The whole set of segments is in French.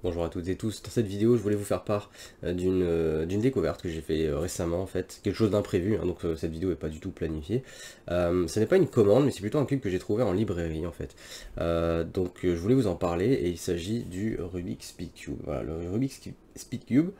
Bonjour à toutes et tous. Dans cette vidéo, je voulais vous faire part d'une découverte que j'ai fait récemment en fait, quelque chose d'imprévu, hein, donc cette vidéo n'est pas du tout planifiée. Ce n'est pas une commande, mais c'est plutôt un cube que j'ai trouvé en librairie en fait. Je voulais vous en parler et il s'agit du Rubik's Speed Cube. Voilà, le Rubik's Speed Cube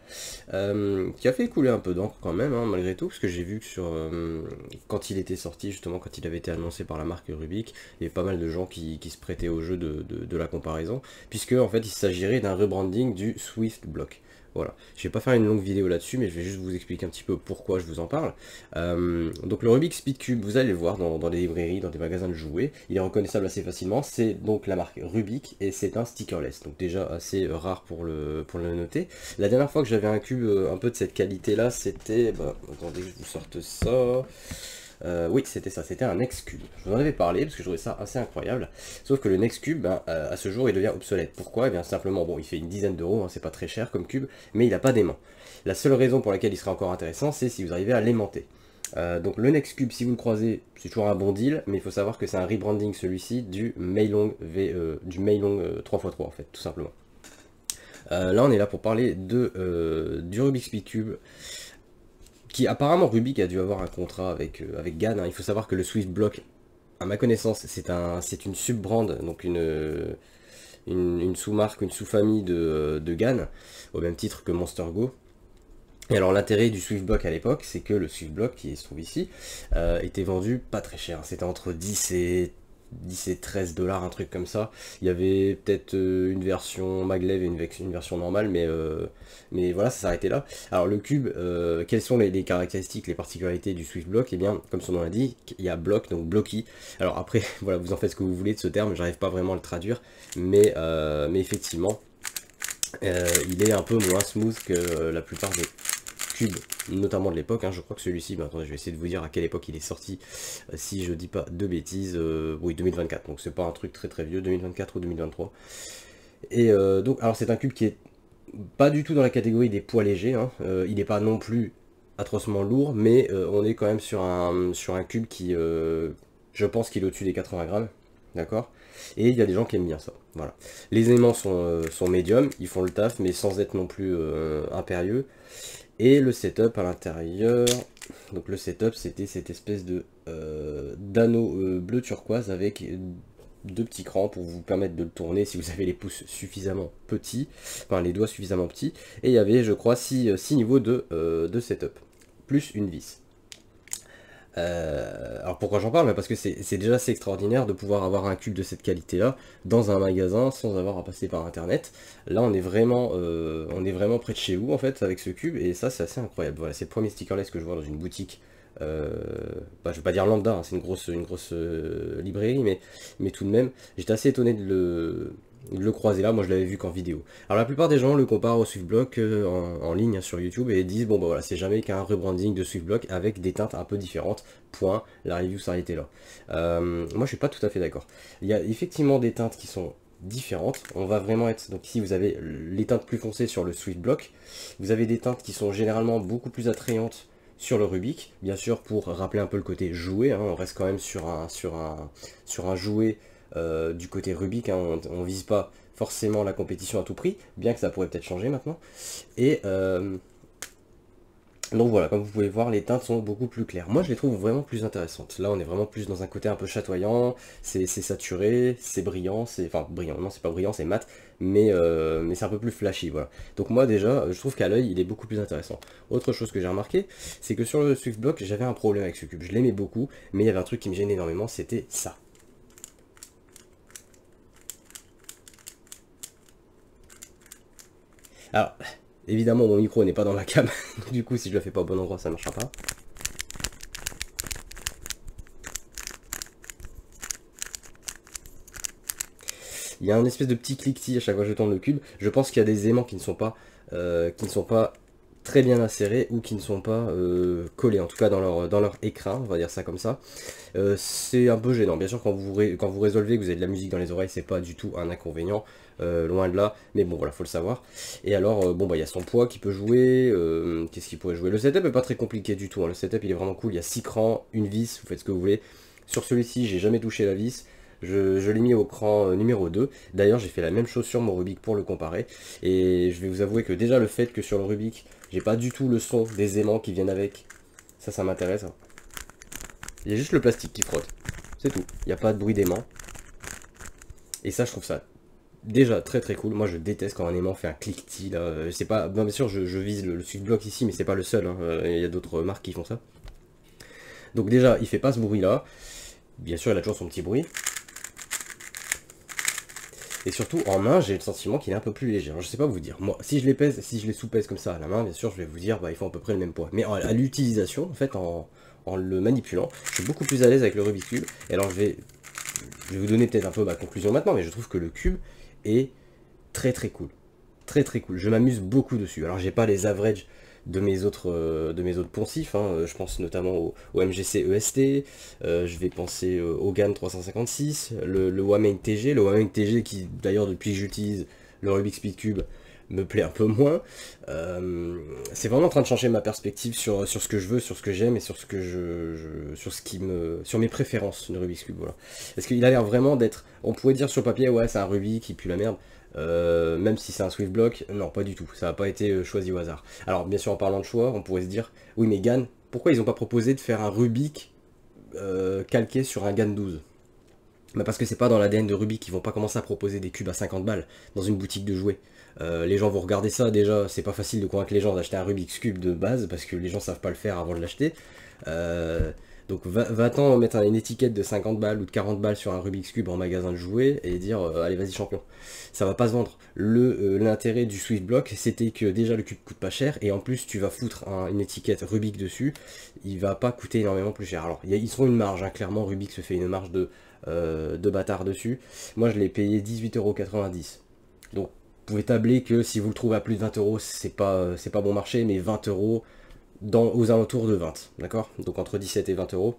qui a fait couler un peu d'encre quand même, hein, malgré tout, parce que j'ai vu que quand il était sorti, justement quand il avait été annoncé par la marque Rubik, il y avait pas mal de gens qui se prêtaient au jeu de la comparaison, puisque en fait il s'agirait d'un rebranding du Swift Block. Voilà, je vais pas faire une longue vidéo là-dessus, mais je vais juste vous expliquer un petit peu pourquoi je vous en parle. Donc le Rubik's Speed Cube, vous allez le voir dans des librairies, dans des magasins de jouets, il est reconnaissable assez facilement, c'est donc la marque Rubik, et c'est un stickerless, donc déjà assez rare pour le noter. La dernière fois que j'avais un cube un peu de cette qualité-là, c'était... Bah, attendez que je vous sorte ça... oui, c'était ça, c'était un Next-Cube. Je vous en avais parlé parce que je trouvais ça assez incroyable. Sauf que le Next-Cube, ben, à ce jour, il devient obsolète. Pourquoi? Eh bien, simplement, bon, il fait une dizaine d'euros, hein, c'est pas très cher comme cube, mais il n'a pas d'aimant. La seule raison pour laquelle il serait encore intéressant, c'est si vous arrivez à l'aimanter. Donc le Next-Cube, si vous le croisez, c'est toujours un bon deal, mais il faut savoir que c'est un rebranding celui-ci du Meilong 3x3 en fait, tout simplement. Là, on est là pour parler du Rubik's Speed Cube qui apparemment Rubik a dû avoir un contrat avec GAN, hein. Il faut savoir que le Swift Block, à ma connaissance, c'est une sub-brand, donc une sous-marque, une sous-famille de GAN, au même titre que Monster Go. Et alors l'intérêt du Swift Block à l'époque, c'est que le Swift Block qui se trouve ici, était vendu pas très cher. C'était entre 10 et 13 dollars, un truc comme ça. Il y avait peut-être une version maglev et une version normale, mais voilà, ça s'arrêtait là. Alors le cube, quelles sont les caractéristiques, les particularités du Swift Block? Eh bien, comme son nom l'indique, il y a block, donc blocky. Alors après, voilà, vous en faites ce que vous voulez de ce terme, j'arrive pas vraiment à le traduire, mais effectivement, il est un peu moins smooth que la plupart des cubes, notamment de l'époque, hein. Je crois que celui-ci, ben, attendez, je vais essayer de vous dire à quelle époque il est sorti, si je dis pas de bêtises, oui, 2024, donc c'est pas un truc très très vieux, 2024 ou 2023. Et donc, alors c'est un cube qui est pas du tout dans la catégorie des poids légers, hein. Il n'est pas non plus atrocement lourd, mais on est quand même sur un cube qui, je pense qu'il est au-dessus des 80 grammes, d'accord? Et il y a des gens qui aiment bien ça, voilà. Les aimants sont médiums, ils font le taf, mais sans être non plus impérieux. Et le setup à l'intérieur, donc le setup c'était cette espèce de d'anneau bleu turquoise avec deux petits crans pour vous permettre de le tourner si vous avez les pouces suffisamment petits, enfin les doigts suffisamment petits. Et il y avait je crois 6 niveaux de setup, plus une vis. Alors pourquoi j'en parle? Parce que c'est déjà assez extraordinaire de pouvoir avoir un cube de cette qualité-là dans un magasin sans avoir à passer par internet. Là on est vraiment près de chez vous en fait avec ce cube et ça c'est assez incroyable. Voilà, c'est le premier stickerless que je vois dans une boutique. Je vais pas dire lambda, hein, c'est une grosse librairie, mais tout de même, j'étais assez étonné de le croiser là. Moi je l'avais vu qu'en vidéo. Alors la plupart des gens le comparent au SwiftBlock en ligne, hein, sur YouTube et disent bon bah voilà, c'est jamais qu'un rebranding de SwiftBlock avec des teintes un peu différentes. Point, la review s'arrêtait là. Moi je suis pas tout à fait d'accord. Il y a effectivement des teintes qui sont différentes. On va vraiment être, donc ici vous avez les teintes plus foncées sur le SwiftBlock. Vous avez des teintes qui sont généralement beaucoup plus attrayantes sur le Rubik, bien sûr pour rappeler un peu le côté jouet, hein. On reste quand même sur un jouet du côté Rubik, hein. On vise pas forcément la compétition à tout prix, bien que ça pourrait peut-être changer maintenant. Et donc voilà, comme vous pouvez voir, les teintes sont beaucoup plus claires. Moi, je les trouve vraiment plus intéressantes. Là, on est vraiment plus dans un côté un peu chatoyant, c'est saturé, c'est brillant, enfin brillant, non, c'est pas brillant, c'est mat, mais c'est un peu plus flashy, voilà. Donc moi, déjà, je trouve qu'à l'œil, il est beaucoup plus intéressant. Autre chose que j'ai remarqué, c'est que sur le SwiftBlock, j'avais un problème avec ce cube. Je l'aimais beaucoup, mais il y avait un truc qui me gênait énormément, c'était ça. Alors, évidemment, mon micro n'est pas dans la cam, du coup, si je le fais pas au bon endroit, ça ne marchera pas. Il y a un espèce de petit cliquetis à chaque fois que je tourne le cube. Je pense qu'il y a des aimants qui ne sont pas très bien acérés ou qui ne sont pas collés, en tout cas dans leur écrin, on va dire ça comme ça. C'est un peu gênant. Bien sûr, quand vous résolvez que vous avez de la musique dans les oreilles, c'est pas du tout un inconvénient, loin de là. Mais bon, voilà, faut le savoir. Et alors, bon, bah, il y a son poids qui peut jouer. Qu'est-ce qu'il pourrait jouer? Le setup est pas très compliqué du tout, hein. Le setup, il est vraiment cool. Il y a 6 crans, une vis, vous faites ce que vous voulez. Sur celui-ci, j'ai jamais touché la vis. Je l'ai mis au cran numéro 2. D'ailleurs, j'ai fait la même chose sur mon Rubik pour le comparer. Et je vais vous avouer que déjà le fait que sur le Rubik, j'ai pas du tout le son des aimants qui viennent avec. Ça m'intéresse. Hein. Il y a juste le plastique qui frotte. C'est tout. Il n'y a pas de bruit d'aimant. Et ça, je trouve ça déjà très très cool. Moi, je déteste quand un aimant fait un cliquetis. Là. C'est pas... Bien sûr, je vise le Swiftblock ici, mais c'est pas le seul. Hein. Il y a d'autres marques qui font ça. Donc déjà, il fait pas ce bruit-là. Bien sûr, il a toujours son petit bruit. Et surtout, en main, j'ai le sentiment qu'il est un peu plus léger. Alors, je sais pas vous dire. Moi, si je les pèse, si je les sous-pèse comme ça à la main, bien sûr, je vais vous dire, bah, ils font à peu près le même poids. Mais à l'utilisation, en fait, en le manipulant, je suis beaucoup plus à l'aise avec le Rubik's Cube. Et alors, je vais vous donner peut-être un peu ma conclusion maintenant, mais je trouve que le cube est très très cool. Très très cool. Je m'amuse beaucoup dessus. Alors, j'ai pas les averages de mes autres poncifs, hein. Je pense notamment au MGC EST, je vais penser au GAN 356, le Wameng TG, qui d'ailleurs depuis que j'utilise le Rubik's Speed Cube me plaît un peu moins. C'est vraiment en train de changer ma perspective sur ce que je veux, sur ce que j'aime et sur ce que sur mes préférences de Rubik's Cube, voilà. Parce qu'il a l'air vraiment d'être, on pourrait dire sur le papier, ouais c'est un Rubik qui pue la merde. Même si c'est un Swiftblock, non pas du tout, ça n'a pas été choisi au hasard. Alors bien sûr en parlant de choix, on pourrait se dire, oui mais GAN, pourquoi ils n'ont pas proposé de faire un Rubik calqué sur un GAN 12? Bah parce que c'est pas dans l'ADN de Rubik, ils vont pas commencer à proposer des cubes à 50 balles dans une boutique de jouets. Les gens vont regarder ça déjà, c'est pas facile de convaincre les gens d'acheter un Rubik's Cube de base parce que les gens savent pas le faire avant de l'acheter. Donc va-t'en mettre une étiquette de 50 balles ou de 40 balles sur un Rubik's Cube en magasin de jouets et dire allez vas-y champion. Ça va pas se vendre. L'intérêt du Swiftblock c'était que déjà le cube coûte pas cher et en plus tu vas foutre une étiquette Rubik dessus, il va pas coûter énormément plus cher. Alors ils seront une marge, hein, clairement Rubik se fait une marge de bâtard dessus. Moi je l'ai payé 18,90 €. Donc vous pouvez tabler que si vous le trouvez à plus de 20 €, c'est pas bon marché, mais 20 € aux alentours de 20, d'accord? Donc entre 17 et 20 €.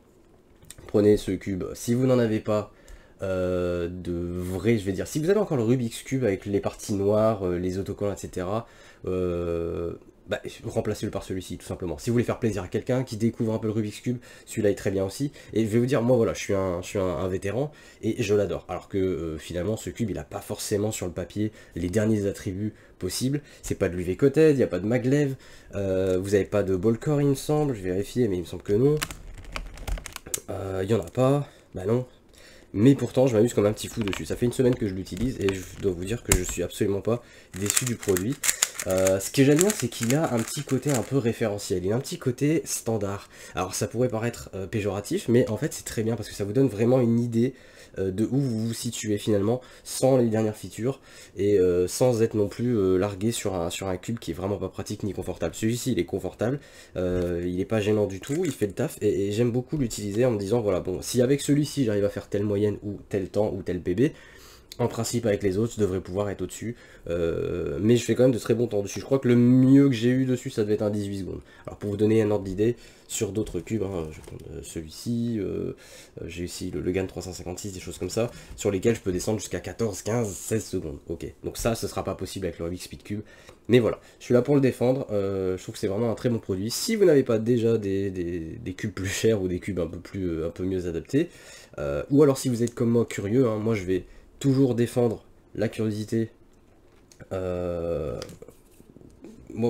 Prenez ce cube. Si vous n'en avez pas de vrai, je vais dire, si vous avez encore le Rubik's Cube avec les parties noires, les autocollants, etc., bah, remplacez-le par celui-ci, tout simplement. Si vous voulez faire plaisir à quelqu'un qui découvre un peu le Rubik's Cube, celui-là est très bien aussi. Et je vais vous dire, moi voilà, je suis un vétéran et je l'adore. Alors que finalement, ce cube, il n'a pas forcément sur le papier les derniers attributs possibles. C'est pas de l'UV coated, il n'y a pas de maglev, vous n'avez pas de ball core, il me semble. Je vais vérifier, mais il me semble que non. Il n'y en a pas, bah non. Mais pourtant, je m'amuse comme un petit fou dessus. Ça fait une semaine que je l'utilise et je dois vous dire que je suis absolument pas déçu du produit. Ce que j'aime bien, c'est qu'il a un petit côté un peu référentiel, il a un petit côté standard. Alors ça pourrait paraître péjoratif, mais en fait c'est très bien parce que ça vous donne vraiment une idée de où vous vous situez finalement, sans les dernières features, et sans être non plus largué sur un cube qui est vraiment pas pratique ni confortable. Celui-ci il est confortable, il est pas gênant du tout, il fait le taf, et j'aime beaucoup l'utiliser en me disant, voilà, bon, si avec celui-ci j'arrive à faire telle moyenne, ou tel temps, ou tel PB, en principe, avec les autres, je devrais pouvoir être au-dessus. Mais je fais quand même de très bons temps dessus. Je crois que le mieux que j'ai eu dessus, ça devait être un 18 secondes. Alors, pour vous donner un ordre d'idée, sur d'autres cubes, hein, je prends celui-ci, j'ai aussi le GAN 356, des choses comme ça, sur lesquels je peux descendre jusqu'à 14, 15, 16 secondes. Ok, donc ça, ce sera pas possible avec le Rubik's Speed Cube. Mais voilà, je suis là pour le défendre. Je trouve que c'est vraiment un très bon produit. Si vous n'avez pas déjà des cubes plus chers ou des cubes un peu mieux adaptés, ou alors si vous êtes comme moi curieux, hein, moi je vais toujours défendre la curiosité. Moi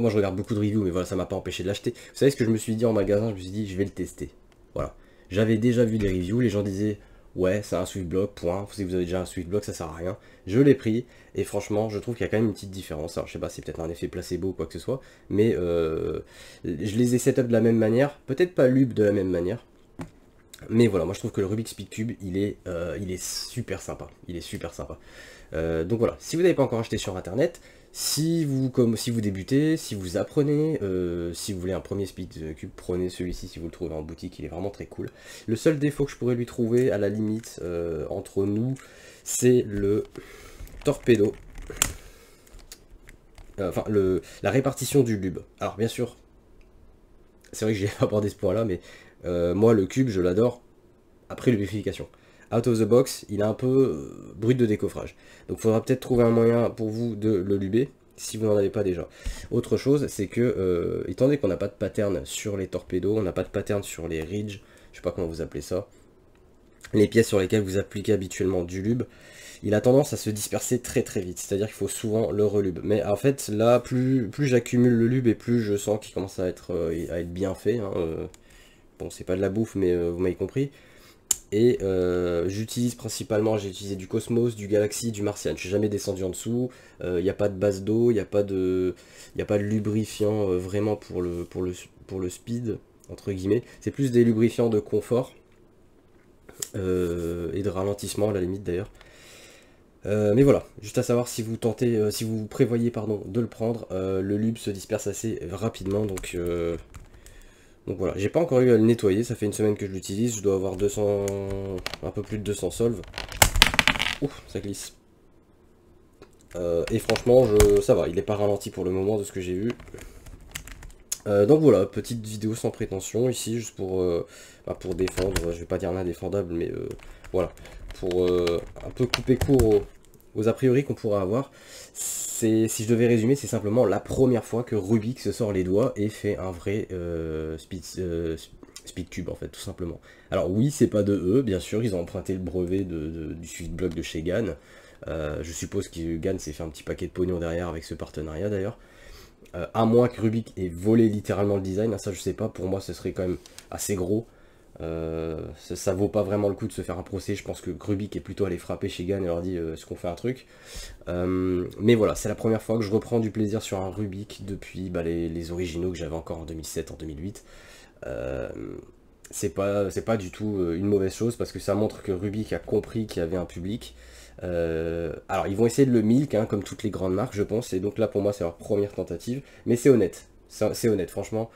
je regarde beaucoup de reviews, mais voilà, ça m'a pas empêché de l'acheter. Vous savez ce que je me suis dit en magasin? Je me suis dit, je vais le tester. Voilà. J'avais déjà vu des reviews, les gens disaient, ouais, c'est un Swiftblock, point. Si vous avez déjà un Swiftblock, ça sert à rien. Je l'ai pris, et franchement, je trouve qu'il y a quand même une petite différence. Alors, je sais pas, c'est peut-être un effet placebo ou quoi que ce soit, mais je les ai setup de la même manière, peut-être pas l'UB de la même manière. Mais voilà, moi je trouve que le Rubik's Speed Cube, il est super sympa. Il est super sympa. Donc voilà, si vous n'avez pas encore acheté sur internet, si vous débutez, si vous apprenez, si vous voulez un premier Speed Cube, prenez celui-ci si vous le trouvez en boutique, il est vraiment très cool. Le seul défaut que je pourrais lui trouver, à la limite, entre nous, c'est le torpedo. Enfin, la répartition du bulbe. Alors bien sûr, c'est vrai que j'ai pas abordé ce point là, mais moi le cube je l'adore après lubrification. Out of the box, il est un peu brut de décoffrage. Donc il faudra peut-être trouver un moyen pour vous de le luber, si vous n'en avez pas déjà. Autre chose, c'est que, étant donné qu'on n'a pas de pattern sur les torpedos, on n'a pas de pattern sur les ridges, je sais pas comment vous appelez ça, les pièces sur lesquelles vous appliquez habituellement du lube, il a tendance à se disperser très très vite, c'est-à-dire qu'il faut souvent le relube. Mais en fait, là, plus j'accumule le lube et plus je sens qu'il commence à être bien fait. Hein, bon, c'est pas de la bouffe, mais vous m'avez compris. Et j'utilise principalement, j'ai utilisé du Cosmos, du Galaxy, du Martian. Je suis jamais descendu en dessous. Il n'y a pas de base d'eau, il n'y a pas de lubrifiant vraiment pour le speed, entre guillemets. C'est plus des lubrifiants de confort et de ralentissement à la limite d'ailleurs. Mais voilà, juste à savoir si vous tentez, si vous prévoyez pardon, de le prendre, le lube se disperse assez rapidement, donc voilà. J'ai pas encore eu à le nettoyer, ça fait une semaine que je l'utilise, je dois avoir 200, un peu plus de 200 solves. Ouf, ça glisse. Et franchement, ça va, il est pas ralenti pour le moment de ce que j'ai vu. Donc voilà, petite vidéo sans prétention ici, juste pour défendre, je vais pas dire l'indéfendable, mais voilà, pour un peu couper court aux a priori qu'on pourra avoir. Si je devais résumer, c'est simplement la première fois que Rubik se sort les doigts et fait un vrai speed cube en fait, tout simplement. Alors oui, c'est pas de eux, bien sûr, ils ont emprunté le brevet du Sweetblock de chez GAN. Je suppose que GAN s'est fait un petit paquet de pognon derrière avec ce partenariat d'ailleurs. À moins que Rubik ait volé littéralement le design, ça je sais pas, pour moi ce serait quand même assez gros. Ça vaut pas vraiment le coup de se faire un procès, je pense que Rubik est plutôt allé frapper chez GAN et leur dit est-ce qu'on fait un truc. Mais voilà, c'est la première fois que je reprends du plaisir sur un Rubik depuis les originaux que j'avais encore en 2007, en 2008. C'est pas du tout une mauvaise chose parce que ça montre que Rubik a compris qu'il y avait un public. Alors ils vont essayer de le milk hein, comme toutes les grandes marques je pense, et donc là pour moi c'est leur première tentative, mais c'est honnête, c'est honnête franchement,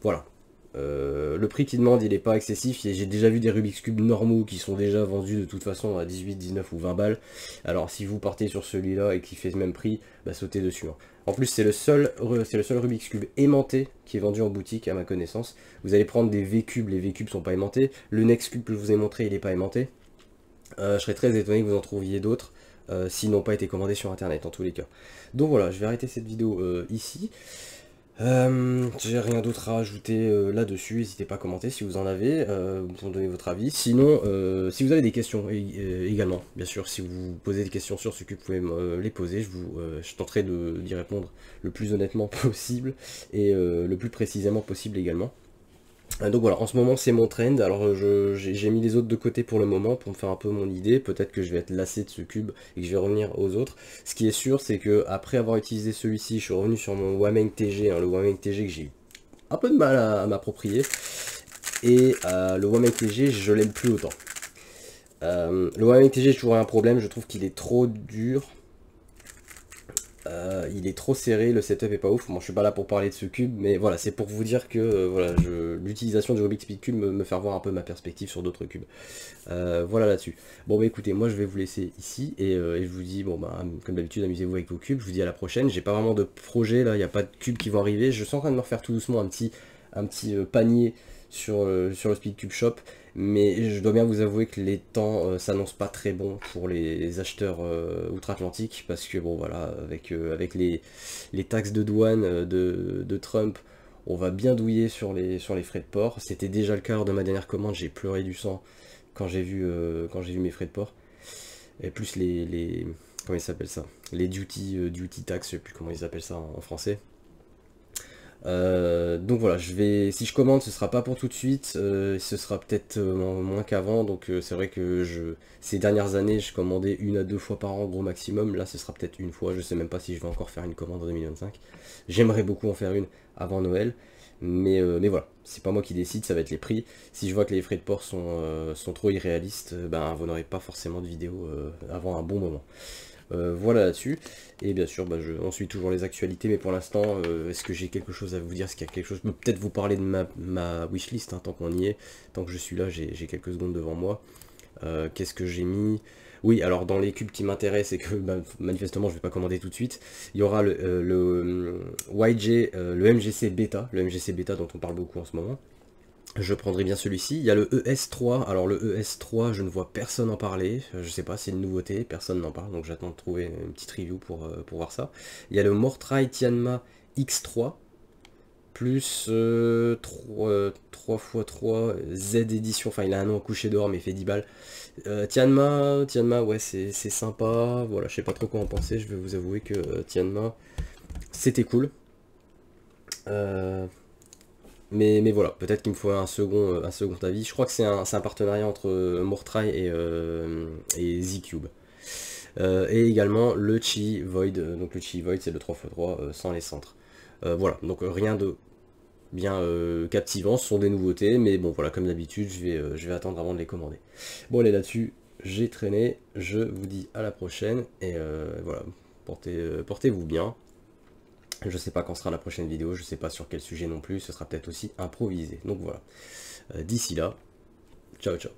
voilà. Le prix qu'ils demandent il est pas excessif, j'ai déjà vu des Rubik's Cube normaux qui sont déjà vendus de toute façon à 18, 19 ou 20 balles, alors si vous partez sur celui-là et qui fait le même prix, bah sautez dessus. Hein. En plus c'est le seul Rubik's Cube aimanté qui est vendu en boutique à ma connaissance. Vous allez prendre des V-Cubes, les V-Cubes sont pas aimantés, le Next Cube que je vous ai montré il est pas aimanté. Je serais très étonné que vous en trouviez d'autres, s'ils n'ont pas été commandés sur internet en tous les cas. Donc voilà, je vais arrêter cette vidéo ici. J'ai rien d'autre à ajouter là-dessus, n'hésitez pas à commenter si vous en avez, pour me donner votre avis. Sinon, si vous avez des questions également, bien sûr, si vous posez des questions sur ce que vous pouvez me les poser, je tenterai d'y répondre le plus honnêtement possible et le plus précisément possible également. Donc voilà, en ce moment c'est mon trend, alors j'ai mis les autres de côté pour le moment pour me faire un peu mon idée, peut-être que je vais être lassé de ce cube et que je vais revenir aux autres. Ce qui est sûr c'est que après avoir utilisé celui-ci, je suis revenu sur mon Wameng TG, hein, le Wameng TG que j'ai eu un peu de mal à m'approprier, et le Wameng TG je l'aime plus autant. Le Wameng TG j'ai toujours un problème, je trouve qu'il est trop dur. Il est trop serré, le setup est pas ouf. Moi je suis pas là pour parler de ce cube, mais voilà, c'est pour vous dire que voilà, l'utilisation du Rubik's Speed Cube me fait voir un peu ma perspective sur d'autres cubes. Voilà là-dessus. Bon bah écoutez, moi je vais vous laisser ici et je vous dis, bon bah comme d'habitude, amusez-vous avec vos cubes. Je vous dis à la prochaine. J'ai pas vraiment de projet là, il n'y a pas de cubes qui vont arriver. Je suis en train de me refaire tout doucement un petit panier sur le Speed Cube Shop. Mais je dois bien vous avouer que les temps s'annoncent pas très bons pour les acheteurs outre-Atlantique, parce que bon voilà, avec les taxes de douane de Trump, on va bien douiller sur les frais de port. C'était déjà le cas lors de ma dernière commande, j'ai pleuré du sang quand j'ai vu mes frais de port. Et plus comment ils s'appellent ça? Les duty tax, je sais plus comment ils appellent ça en français. Donc voilà, si je commande, ce sera pas pour tout de suite, ce sera peut-être moins qu'avant, donc c'est vrai que ces dernières années, je commandais 1 à 2 fois par an, gros maximum. Là, ce sera peut-être une fois, je sais même pas si je vais encore faire une commande en 2025. J'aimerais beaucoup en faire une avant Noël, mais voilà, c'est pas moi qui décide, ça va être les prix. Si je vois que les frais de port sont trop irréalistes, ben vous n'aurez pas forcément de vidéo avant un bon moment. Voilà là-dessus, et bien sûr on suit toujours les actualités, mais pour l'instant est-ce que j'ai quelque chose à vous dire, est-ce qu'il y a quelque chose, peut-être vous parler de ma wishlist, hein, tant qu'on y est, tant que je suis là, j'ai quelques secondes devant moi. Qu'est-ce que j'ai mis? Oui, alors dans les cubes qui m'intéressent et que manifestement je vais pas commander tout de suite, il y aura le YG, le MGC Beta, dont on parle beaucoup en ce moment. Je prendrai bien celui-ci. Il y a le ES3. Alors le ES3, je ne vois personne en parler. Je sais pas, c'est une nouveauté, personne n'en parle, donc j'attends de trouver une petite review pour voir ça. Il y a le Mortrai Tianma X3. plus 3x3 Z édition, enfin il a un nom couché dehors mais il fait 10 balles. Tianma, ouais c'est sympa, voilà je sais pas trop quoi en penser, je vais vous avouer que Tianma c'était cool. Mais voilà, peut-être qu'il me faut un second avis. Je crois que c'est un partenariat entre Mortrai et Z-Cube. Et également le Chi Void, donc le Chi Void c'est le 3x3 sans les centres. Voilà, donc rien de bien captivant, ce sont des nouveautés, mais bon voilà, comme d'habitude, je vais attendre avant de les commander. Bon allez là-dessus, j'ai traîné, je vous dis à la prochaine, et voilà, portez-vous bien. Je sais pas quand sera la prochaine vidéo, je sais pas sur quel sujet non plus, ce sera peut-être aussi improvisé. Donc voilà, d'ici là, ciao ciao.